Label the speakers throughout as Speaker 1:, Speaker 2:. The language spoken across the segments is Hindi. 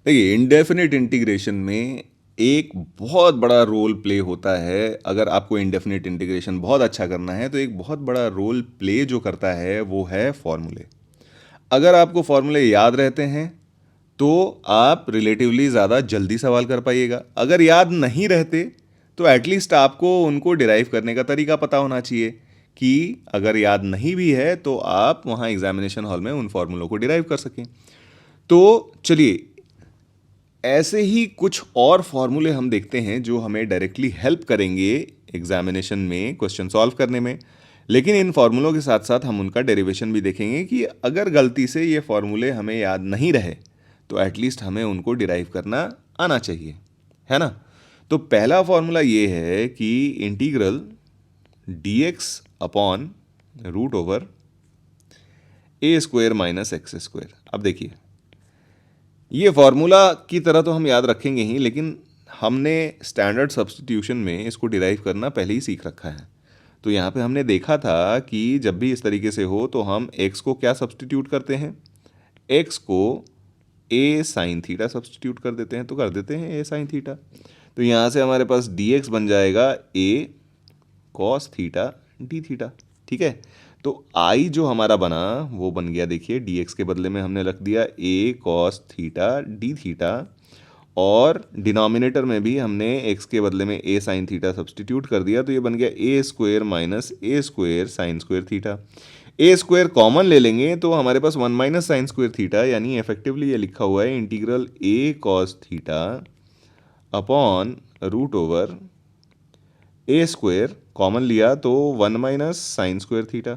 Speaker 1: देखिए, इंडेफिनिट इंटीग्रेशन में एक बहुत बड़ा रोल प्ले होता है। अगर आपको इंडेफिनिट इंटीग्रेशन बहुत अच्छा करना है तो एक बहुत बड़ा रोल प्ले जो करता है वो है फॉर्मूले। अगर आपको फॉर्मूले याद रहते हैं तो आप रिलेटिवली ज़्यादा जल्दी सवाल कर पाइएगा। अगर याद नहीं रहते तो एटलीस्ट आपको उनको डिराइव करने का तरीका पता होना चाहिए कि अगर याद नहीं भी है तो आप वहाँ एग्जामिनेशन हॉल में उन फॉर्मूलों को डिराइव कर सकें। तो चलिए, ऐसे ही कुछ और फॉर्मूले हम देखते हैं जो हमें डायरेक्टली हेल्प करेंगे एग्जामिनेशन में क्वेश्चन सॉल्व करने में। लेकिन इन फॉर्मूलों के साथ साथ हम उनका डेरिवेशन भी देखेंगे कि अगर गलती से ये फॉर्मूले हमें याद नहीं रहे तो एटलीस्ट हमें उनको डिराइव करना आना चाहिए, है ना। तो पहला फॉर्मूला ये है कि integral dx upon root over A square minus X square. अब देखिए, ये फॉर्मूला की तरह तो हम याद रखेंगे ही, लेकिन हमने स्टैंडर्ड सब्स्टिट्यूशन में इसको डिराइव करना पहले ही सीख रखा है। तो यहाँ पे हमने देखा था कि जब भी इस तरीके से हो तो हम x को क्या सब्स्टिट्यूट करते हैं, x को a साइन थीटा सब्स्टिट्यूट कर देते हैं। तो कर देते हैं a साइन थीटा। तो यहाँ से हमारे पास dx बन जाएगा a cos theta D theta. ठीक है, तो आई जो हमारा बना वो बन गया, देखिए dx के बदले में हमने रख दिया a cos theta D theta, और डिनोमिनेटर में भी हमने x के बदले में a साइन थीटा सब्सटीट्यूट कर दिया। तो ये बन गया a square minus a square sine square theta. a square common ले लेंगे तो हमारे पास 1 माइनस साइन स्क्वायर थीटा, यानी इफेक्टिवली ये लिखा हुआ है integral a cos theta upon root over A square, common लिया तो 1 माइनस साइन स्क्वायर थीटा,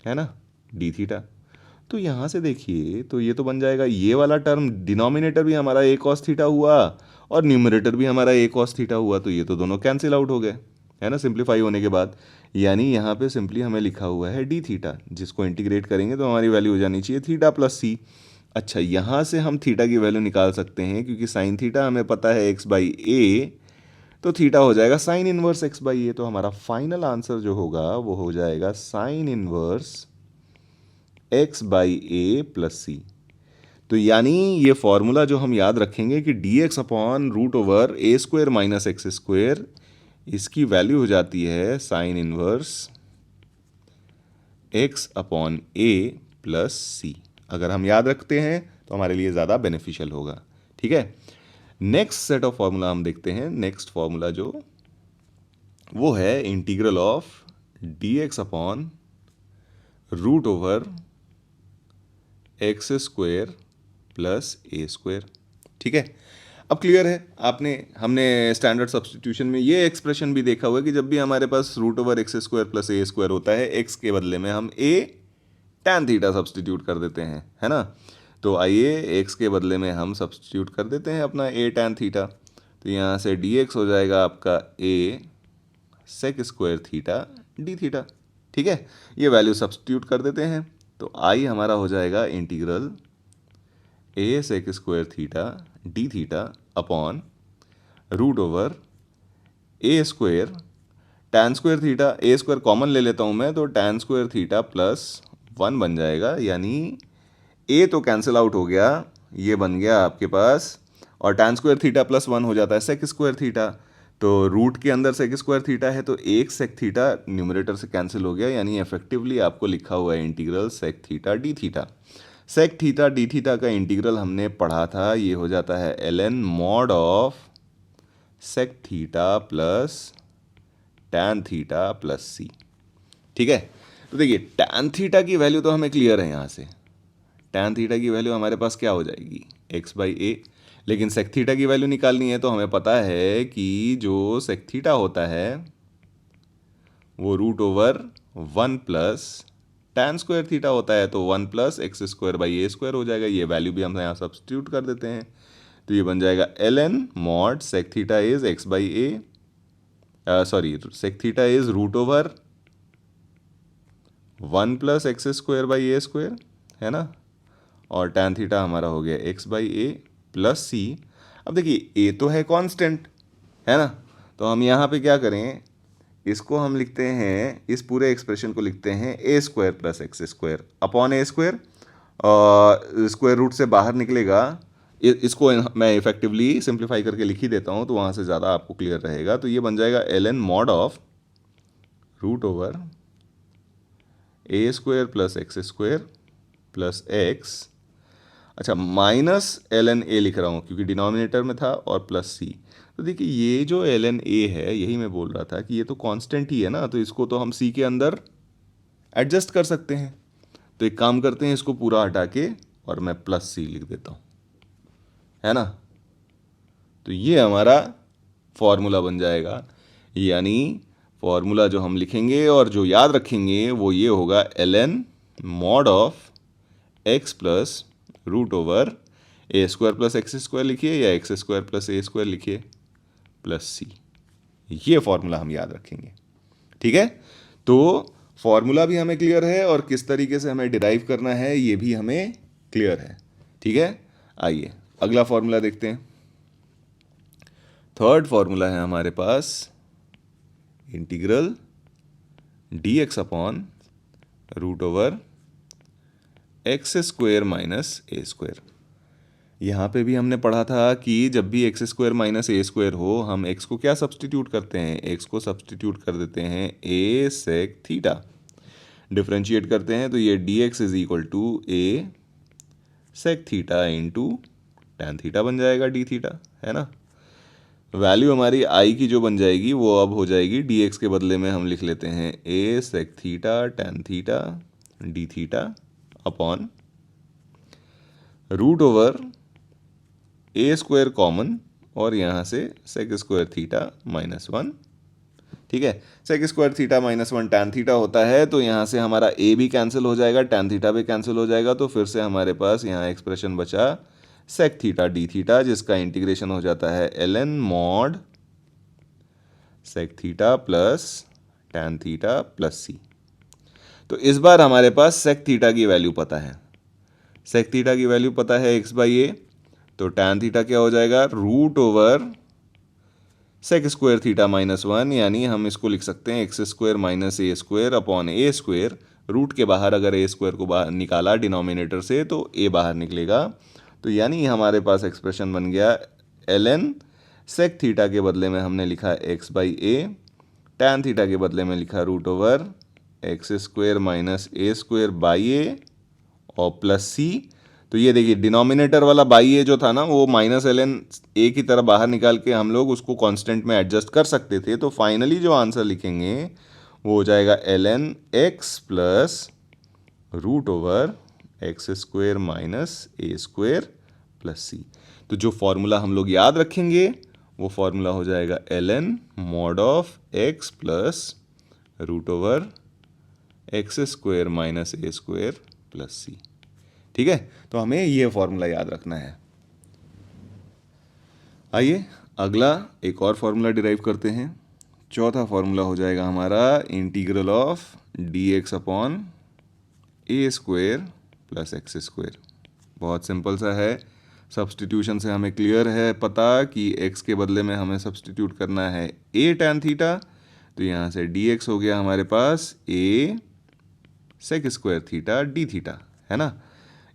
Speaker 1: है ना, डी थीटा। तो यहाँ से देखिए, तो ये तो बन जाएगा ये वाला टर्म, डिनोमिनेटर भी हमारा ए कॉस थीटा हुआ और न्यूमरेटर भी हमारा ए कॉस थीटा हुआ। तो ये तो दोनों कैंसिल आउट हो गए, है ना, सिंप्लीफाई होने के बाद। यानी यहाँ पे सिंपली हमें लिखा हुआ है डी थीटा, जिसको इंटीग्रेट करेंगे तो हमारी वैल्यू हो जानी चाहिए थीटा प्लस सी। अच्छा, यहाँ से हम थीटा की वैल्यू निकाल सकते हैं, क्योंकि साइन थीटा हमें पता है एक्स बाई ए, तो थीटा हो जाएगा sine inverse X by A. तो हमारा फाइनल आंसर जो होगा वो हो जाएगा sine inverse X by A plus C. तो यानी ये फॉर्मूला जो हम याद रखेंगे कि D X upon root over A square minus X square, इसकी वैल्यू हो जाती है sine inverse X upon A plus C. अगर हम याद रखते हैं तो हमारे लिए ज़्यादा बेनिफिशियल होगा। ठीक है, नेक्स्ट सेट ऑफ फॉर्मूला हम देखते हैं। नेक्स्ट फॉर्मूला जो वो है integral of D X upon root over X square plus A square. ठीक है, अब क्लियर है। हमने स्टैंडर्ड सब्स्टिट्यूशन में ये एक्सप्रेशन भी देखा हुआ है कि जब भी हमारे पास root over X square plus A square होता है, एक्स के बदले में हम ए टैन थीटा सब्स्टिट्यूट कर देते हैं, है ना। तो आइए एक्स के बदले में हम सब्स्टिट्यूट कर देते हैं अपना ए टैन थीटा। तो यहाँ से डी एक्स हो जाएगा आपका A sec square theta D theta. ठीक है, ये वैल्यू सब्स्टिट्यूट कर देते हैं तो आई हमारा हो जाएगा integral A sec square theta D theta upon root over A square tan square theta, A square common ले लेता हूँ मैं, तो टैन स्क्वायर थीटा प्लस 1 बन जाएगा। यानी ए तो कैंसिल आउट हो गया, ये बन गया आपके पास, और टैन स्क्वायर थीटा प्लस 1 हो जाता है सेक स्क्वायर थीटा। तो रूट के अंदर सेक स्क्वायर थीटा है तो एक सेक थीटा न्यूमरेटर से कैंसिल हो गया, यानी इफेक्टिवली आपको लिखा हुआ है integral sec theta D theta. Sec theta D theta का इंटीग्रल हमने पढ़ा था, ये हो जाता है ln mod of sec theta plus tan theta plus C. ठीक है, तो देखिए टैन थीटा की वैल्यू तो हमें क्लियर है। यहाँ से टैन थीटा की वैल्यू हमारे पास क्या हो जाएगी, एक्स बाई ए। लेकिन सेक थीटा की वैल्यू निकालनी है तो हमें पता है कि जो सेक थीटा होता है वो root over 1 plus tan square theta होता है, तो 1 plus X square by A square हो जाएगा। ये वैल्यू भी हम यहाँ सब्स्टिट्यूट कर देते हैं, तो ये बन जाएगा ln mod sec theta is X by A, sorry sec theta is root over 1 plus X square by A square, है ना, और टैन थीटा हमारा हो गया X by A plus C. अब देखिए ए तो है कांस्टेंट, है ना, तो हम यहाँ पे क्या करें, इसको हम लिखते हैं, इस पूरे एक्सप्रेशन को लिखते हैं A square plus X square upon A square, और स्क्वायर रूट से बाहर निकलेगा इसको मैं इफेक्टिवली सिंप्लीफाई करके लिख ही देता हूँ, तो वहाँ से ज़्यादा आपको क्लियर रहेगा। तो ये बन जाएगा ln mod of root over A square plus X square plus X, अच्छा माइनस ln ए लिख रहा हूँ क्योंकि डिनोमिनेटर में था, और प्लस सी। तो देखिए ये जो ln ए है, यही मैं बोल रहा था कि ये तो कांस्टेंट ही है ना, तो इसको तो हम सी के अंदर एडजस्ट कर सकते हैं। तो एक काम करते हैं, इसको पूरा हटा के और मैं प्लस सी लिख देता हूँ, है ना। तो ये हमारा फॉर्मूला बन जाएगा, यानी फॉर्मूला जो हम लिखेंगे और जो याद रखेंगे वो ये होगा ln mod of X plus root over A square plus X square लिखिए, या X square plus A square लिखिए प्लस सी। ये फॉर्मूला हम याद रखेंगे, ठीक है। तो फॉर्मूला भी हमें क्लियर है और किस तरीके से हमें डिराइव करना है ये भी हमें क्लियर है, ठीक है। आइए अगला फॉर्मूला देखते हैं। थर्ड फॉर्मूला है हमारे पास integral D X upon root over X square minus A square. यहाँ पे भी हमने पढ़ा था कि जब भी X square minus A square हो, हम एक्स को क्या सब्सटीट्यूट करते हैं, एक्स को सब्सटीट्यूट कर देते हैं ए सेक थीटा। डिफ्रेंशिएट करते हैं तो ये D X is equal to A sec theta into tan theta बन जाएगा डी थीटा, है ना। वैल्यू हमारी आई की जो बन जाएगी वो अब हो जाएगी डी एक्स के बदले में हम लिख लेते हैं A sec theta tan theta D theta upon root over A square common, और यहाँ से sec square theta minus one, ठीक है। Sec square theta minus one tan theta होता है, तो यहाँ से हमारा ए भी कैंसिल हो जाएगा, टैन थीटा भी कैंसिल हो जाएगा, तो फिर से हमारे पास यहाँ एक्सप्रेशन बचा सेक थीटा डी थीटा, जिसका इंटीग्रेशन हो जाता है ln mod sec theta plus tan theta plus C. तो इस बार हमारे पास सेक थीटा की वैल्यू पता है, सेक थीटा की वैल्यू पता है एक्स बाई ए, तो टैन थीटा क्या हो जाएगा root over sec square theta minus one, यानी हम इसको लिख सकते हैं X square minus A square upon A square. Root के बाहर अगर ए स्क्वायर को बाहर निकाला डिनोमिनेटर से तो ए बाहर निकलेगा, तो यानी हमारे पास एक्सप्रेशन बन गया ln सेक थीटा के बदले में हमने लिखा X by A, tan theta के बदले में लिखा root over X square minus A square by A और प्लस सी। तो ये देखिए डिनोमिनेटर वाला बाई ए जो था ना, वो माइनस ln ए की तरह बाहर निकाल के हम लोग उसको कांस्टेंट में एडजस्ट कर सकते थे। तो फाइनली जो आंसर लिखेंगे वो हो जाएगा ln X plus root over X square minus A square plus C. तो जो फॉर्मूला हम लोग याद रखेंगे वो फॉर्मूला हो जाएगा ln mod of X plus root over X square minus A square plus C, ठीक है। तो हमें ये फॉर्मूला याद रखना है। आइए अगला एक और फॉर्मूला डिराइव करते हैं। चौथा फॉर्मूला हो जाएगा हमारा integral of D X upon A square plus X square. बहुत सिंपल सा है, सब्सटीट्यूशन से हमें क्लियर है पता कि x के बदले में हमें सब्सटीट्यूट करना है a टैन थीटा, तो यहाँ से dx हो गया हमारे पास a sec square theta D theta, है ना।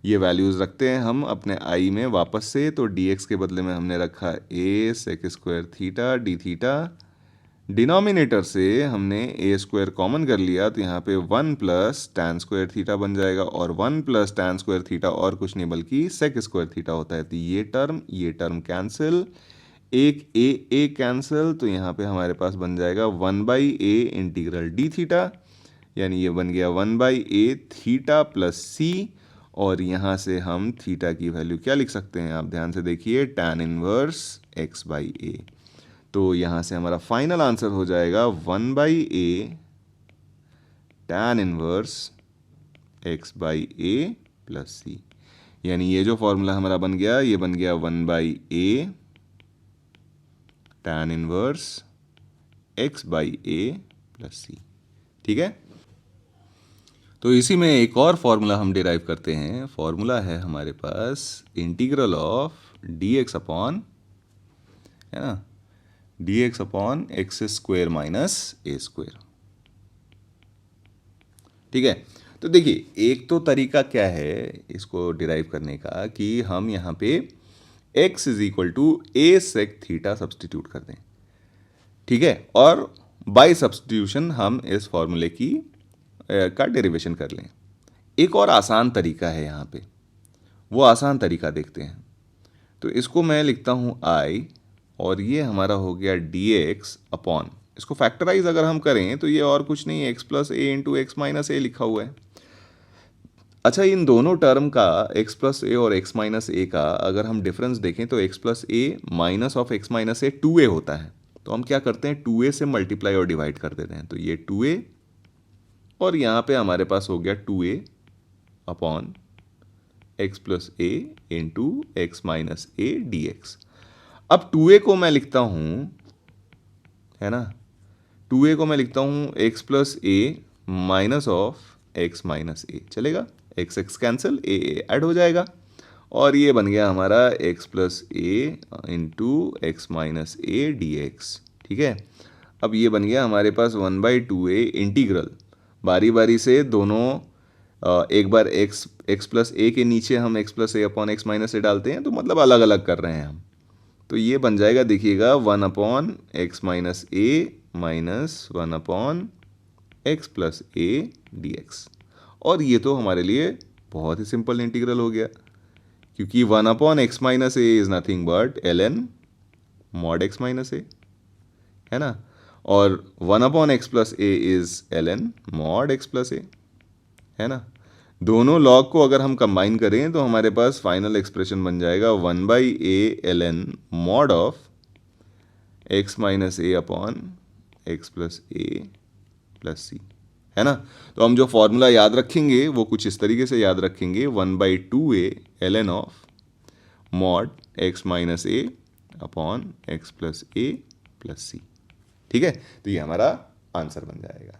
Speaker 1: ये वैल्यूज़ रखते हैं हम अपने i में वापस से, तो dx के बदले में हमने रखा a sec square theta D theta, denominator से हमने ए स्क्वायर कॉमन कर लिया, तो यहाँ पे one plus tan square theta बन जाएगा, और one plus tan square theta और कुछ नहीं बल्कि सेक स्क्वायर थीटा होता है। तो ये टर्म कैंसिल, एक ए कैंसिल, तो यहाँ पे हमारे पास बन जाएगा one by A integral D theta, यानी ये बन गया one by A theta plus C. और यहाँ से हम थीटा की वैल्यू क्या लिख सकते हैं, आप ध्यान से देखिए, tan inverse X by A. तो यहाँ से हमारा फाइनल आंसर हो जाएगा one by A tan inverse X by A plus C, यानी ये जो फॉर्मूला हमारा बन गया ये बन गया one by A tan inverse X by A plus C, ठीक है। तो इसी में एक और फॉर्मूला हम डिराइव करते हैं। फॉर्मूला है हमारे पास integral of D X upon, है ना, D X upon X square minus A square, ठीक है। तो देखिए एक तो तरीका क्या है इसको डिराइव करने का कि हम यहाँ पे x is equal to a sec theta substitute कर दें, ठीक है, और बाय सब्सटीट्यूशन हम इस फॉर्मूले की का डेरिवेशन कर लें। एक और आसान तरीका है यहाँ पे, वो आसान तरीका देखते हैं। तो इसको मैं लिखता हूँ i, और ये हमारा हो गया dx अपॉन, इसको फैक्टराइज अगर हम करें तो ये और कुछ नहीं, x plus A into X minus ए लिखा हुआ है। अच्छा, इन दोनों टर्म का x प्लस ए और x माइनस ए का अगर हम डिफरेंस देखें तो x plus A minus of x minus A 2a होता है। तो हम क्या करते हैं, 2a से मल्टीप्लाई और डिवाइड कर देते हैं, तो ये 2a और यहाँ पे हमारे पास हो गया 2a upon x plus A into X minus A D x. अब 2a को मैं लिखता हूँ, है ना, 2a को मैं लिखता हूँ x plus A minus of x minus A, चलेगा, x x cancel, a add हो जाएगा, और ये बन गया हमारा x plus A into X minus A D X, ठीक है। अब ये बन गया हमारे पास 1/2a इंटीग्रल, बारी बारी से दोनों एक बार x प्लस ए के नीचे हम x प्लस ए अपॉन एक्स माइनस ए डालते हैं, तो मतलब अलग अलग कर रहे हैं हम। तो ये बन जाएगा, देखिएगा, 1 अपॉन एक्स माइनस ए माइनस 1 अपॉन एक्स प्लस ए डी एक्स। और ये तो हमारे लिए बहुत ही सिंपल इंटीग्रल हो गया, क्योंकि 1 upon X minus A is nothing but ln mod X minus A, है ना, और 1 upon X plus A is ln mod X plus A, है ना। दोनों लॉग को अगर हम कंबाइन करें तो हमारे पास फाइनल एक्सप्रेशन बन जाएगा 1/a ln mod of X minus A upon X plus A plus C, है ना। तो हम जो फॉर्मूला याद रखेंगे वो कुछ इस तरीके से याद रखेंगे, 1/2a ln of mod X minus A upon X plus A plus C, ठीक है। तो ये हमारा आंसर बन जाएगा।